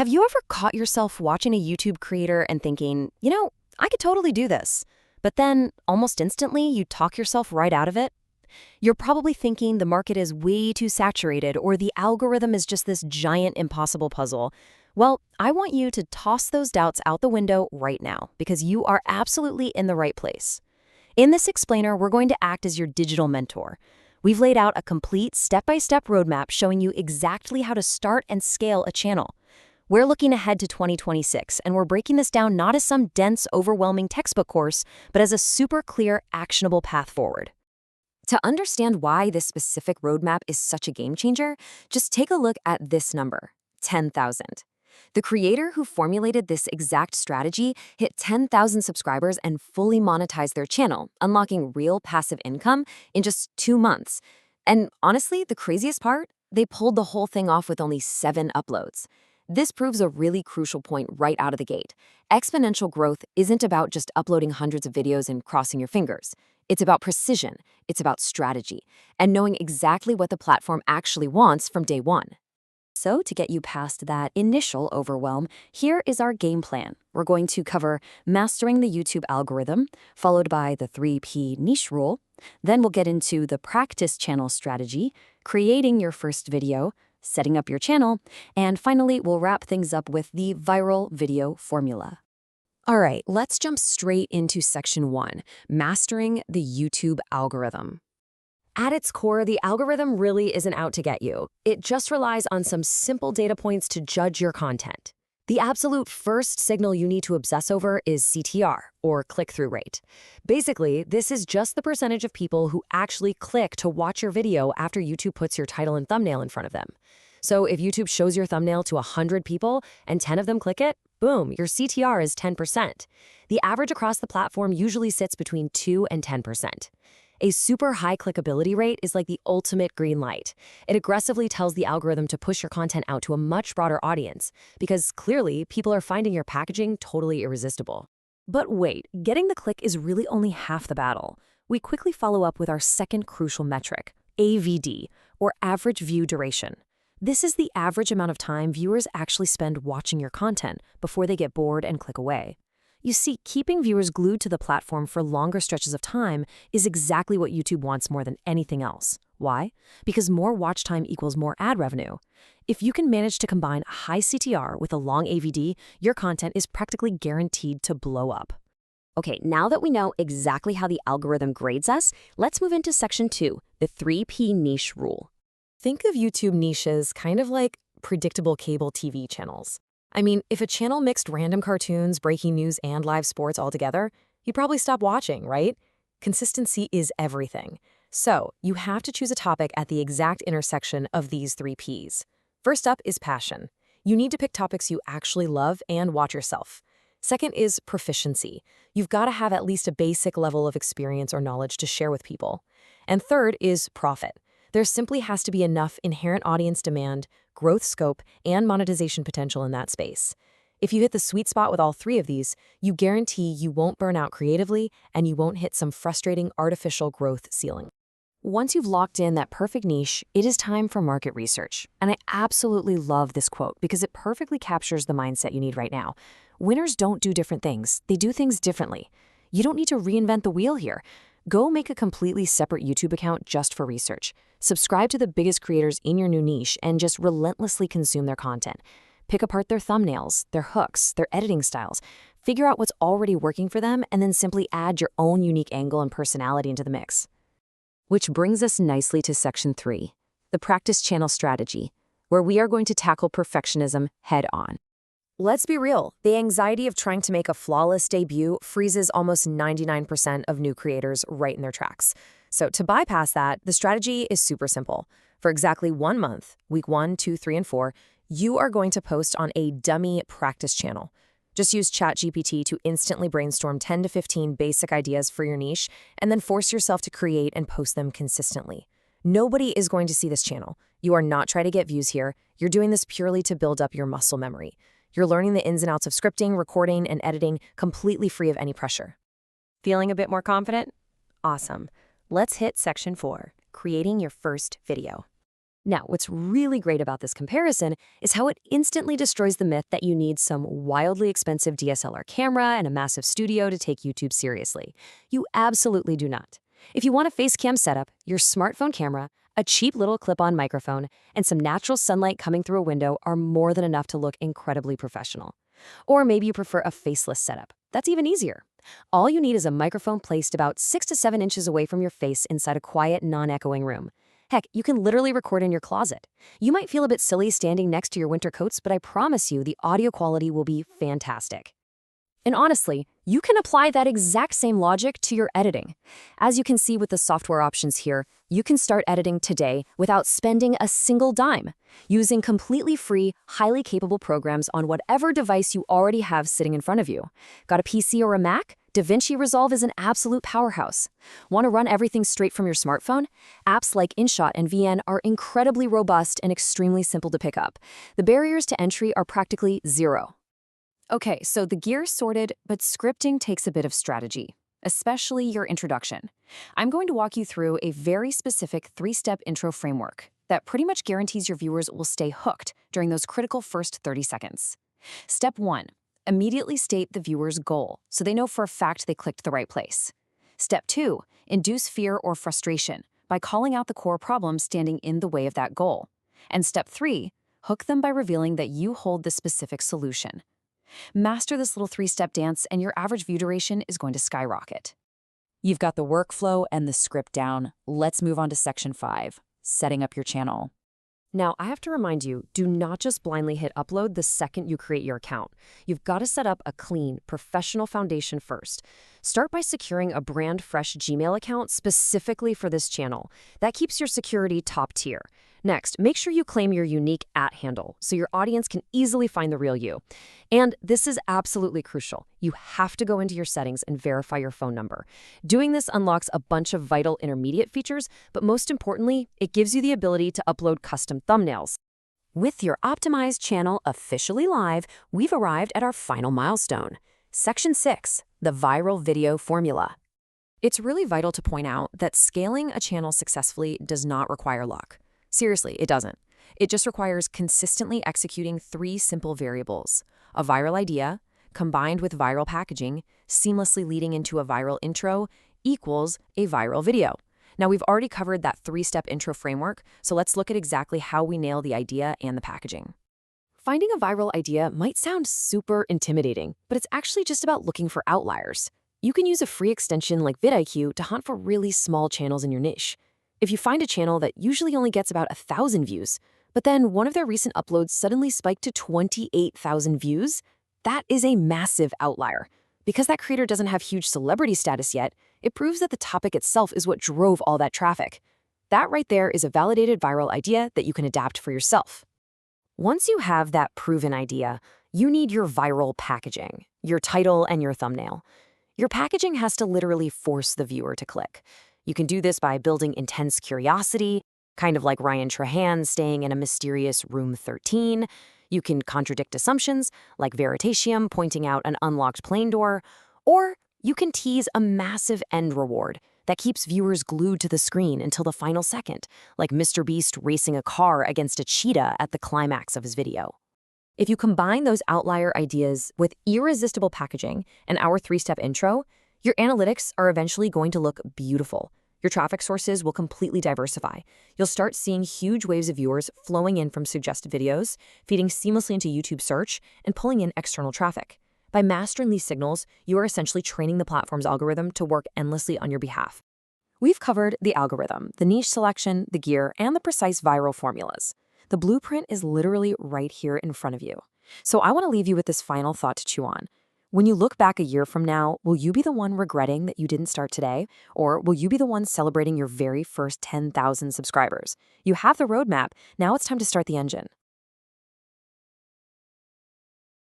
Have you ever caught yourself watching a YouTube creator and thinking, I could totally do this, but then almost instantly you talk yourself right out of it? You're probably thinking the market is way too saturated or the algorithm is just this giant impossible puzzle. Well, I want you to toss those doubts out the window right now because you are absolutely in the right place. In this explainer, we're going to act as your digital mentor. We've laid out a complete step-by-step roadmap showing you exactly how to start and scale a channel. We're looking ahead to 2026, and we're breaking this down not as some dense, overwhelming textbook course, but as a super clear, actionable path forward. To understand why this specific roadmap is such a game changer, just take a look at this number, 10,000. The creator who formulated this exact strategy hit 10,000 subscribers and fully monetized their channel, unlocking real passive income in just 2 months. And honestly, the craziest part? They pulled the whole thing off with only 7 uploads. This proves a really crucial point right out of the gate. Exponential growth isn't about just uploading hundreds of videos and crossing your fingers. It's about precision, it's about strategy, and knowing exactly what the platform actually wants from day one. So to get you past that initial overwhelm, here is our game plan. We're going to cover mastering the YouTube algorithm, followed by the 3P niche rule. Then we'll get into the practice channel strategy, creating your first video, setting up your channel, and finally, we'll wrap things up with the viral video formula. All right, let's jump straight into section 1, mastering the YouTube algorithm. At its core, the algorithm really isn't out to get you. It just relies on some simple data points to judge your content. The absolute first signal you need to obsess over is CTR, or click-through rate. Basically, this is just the percentage of people who actually click to watch your video after YouTube puts your title and thumbnail in front of them. So if YouTube shows your thumbnail to 100 people and 10 of them click it, boom, your CTR is 10%. The average across the platform usually sits between 2 and 10%. A super high clickability rate is like the ultimate green light. It aggressively tells the algorithm to push your content out to a much broader audience, because clearly people are finding your packaging totally irresistible. But wait, getting the click is really only half the battle. We quickly follow up with our second crucial metric, AVD, or average view duration. This is the average amount of time viewers actually spend watching your content before they get bored and click away. You see, keeping viewers glued to the platform for longer stretches of time is exactly what YouTube wants more than anything else. Why? Because more watch time equals more ad revenue. If you can manage to combine a high CTR with a long AVD, your content is practically guaranteed to blow up. Okay, now that we know exactly how the algorithm grades us, let's move into section 2, the 3P niche rule. Think of YouTube niches kind of like predictable cable TV channels. I mean, if a channel mixed random cartoons, breaking news, and live sports all together, you'd probably stop watching, right? Consistency is everything. So you have to choose a topic at the exact intersection of these 3 Ps. First up is passion. You need to pick topics you actually love and watch yourself. Second is proficiency. You've got to have at least a basic level of experience or knowledge to share with people. And third is profit. There simply has to be enough inherent audience demand, growth scope, and monetization potential in that space. If you hit the sweet spot with all 3 of these, you guarantee you won't burn out creatively and you won't hit some frustrating artificial growth ceiling. Once you've locked in that perfect niche, it is time for market research. And I absolutely love this quote because it perfectly captures the mindset you need right now. Winners don't do different things, they do things differently. You don't need to reinvent the wheel here. Go make a completely separate YouTube account just for research. Subscribe to the biggest creators in your new niche and just relentlessly consume their content. Pick apart their thumbnails, their hooks, their editing styles. Figure out what's already working for them and then simply add your own unique angle and personality into the mix. Which brings us nicely to section 3, the practice channel strategy, where we are going to tackle perfectionism head on. Let's be real, the anxiety of trying to make a flawless debut freezes almost 99% of new creators right in their tracks. So to bypass that, the strategy is super simple. For exactly 1 month, week 1, 2, 3, and 4, you are going to post on a dummy practice channel. Just use ChatGPT to instantly brainstorm 10 to 15 basic ideas for your niche, and then force yourself to create and post them consistently. Nobody is going to see this channel. You are not trying to get views here. You're doing this purely to build up your muscle memory. You're learning the ins and outs of scripting, recording, and editing completely free of any pressure. Feeling a bit more confident? Awesome. Let's hit section 4, creating your first video. Now, what's really great about this comparison is how it instantly destroys the myth that you need some wildly expensive DSLR camera and a massive studio to take YouTube seriously. You absolutely do not. If you want a face cam setup, your smartphone camera, a cheap little clip-on microphone, and some natural sunlight coming through a window are more than enough to look incredibly professional. Or maybe you prefer a faceless setup. That's even easier. All you need is a microphone placed about 6 to 7 inches away from your face inside a quiet, non-echoing room. Heck, you can literally record in your closet. You might feel a bit silly standing next to your winter coats, but I promise you the audio quality will be fantastic. And honestly, you can apply that exact same logic to your editing. As you can see with the software options here, you can start editing today without spending a single dime, using completely free, highly capable programs on whatever device you already have sitting in front of you. Got a PC or a Mac? DaVinci Resolve is an absolute powerhouse. Want to run everything straight from your smartphone? Apps like InShot and VN are incredibly robust and extremely simple to pick up. The barriers to entry are practically zero. Okay, so the gear's sorted, but scripting takes a bit of strategy, especially your introduction. I'm going to walk you through a very specific 3-step intro framework that pretty much guarantees your viewers will stay hooked during those critical first 30 seconds. Step 1. Immediately state the viewer's goal, so they know for a fact they clicked the right place. Step 2. Induce fear or frustration by calling out the core problem standing in the way of that goal. And Step 3. Hook them by revealing that you hold the specific solution. Master this little 3-step dance and your average view duration is going to skyrocket. You've got the workflow and the script down. Let's move on to section 5, setting up your channel. Now, I have to remind you, do not just blindly hit upload the second you create your account. You've got to set up a clean, professional foundation first. Start by securing a brand fresh Gmail account specifically for this channel. That keeps your security top tier. Next, make sure you claim your unique @handle so your audience can easily find the real you. And this is absolutely crucial. You have to go into your settings and verify your phone number. Doing this unlocks a bunch of vital intermediate features, but most importantly, it gives you the ability to upload custom thumbnails. With your optimized channel officially live, we've arrived at our final milestone. Section 6, the viral video formula. It's really vital to point out that scaling a channel successfully does not require luck. Seriously, it doesn't. It just requires consistently executing 3 simple variables: a viral idea, combined with viral packaging, seamlessly leading into a viral intro, equals a viral video. Now, we've already covered that 3-step intro framework, so let's look at exactly how we nail the idea and the packaging. Finding a viral idea might sound super intimidating, but it's actually just about looking for outliers. You can use a free extension like vidIQ to hunt for really small channels in your niche. If you find a channel that usually only gets about 1,000 views, but then one of their recent uploads suddenly spiked to 28,000 views, that is a massive outlier. Because that creator doesn't have huge celebrity status yet, it proves that the topic itself is what drove all that traffic. That right there is a validated viral idea that you can adapt for yourself. Once you have that proven idea, you need your viral packaging, your title and your thumbnail. Your packaging has to literally force the viewer to click. You can do this by building intense curiosity, kind of like Ryan Trahan staying in a mysterious room 13. You can contradict assumptions, like Veritasium pointing out an unlocked plane door. Or you can tease a massive end reward that keeps viewers glued to the screen until the final second, like Mr. Beast racing a car against a cheetah at the climax of his video. If you combine those outlier ideas with irresistible packaging and our 3-step intro, your analytics are eventually going to look beautiful. Your traffic sources will completely diversify. You'll start seeing huge waves of viewers flowing in from suggested videos, feeding seamlessly into YouTube search, and pulling in external traffic. By mastering these signals, you are essentially training the platform's algorithm to work endlessly on your behalf. We've covered the algorithm, the niche selection, the gear, and the precise viral formulas. The blueprint is literally right here in front of you. So I want to leave you with this final thought to chew on. When you look back a year from now, will you be the one regretting that you didn't start today? Or will you be the one celebrating your very first 10,000 subscribers? You have the roadmap. Now it's time to start the engine.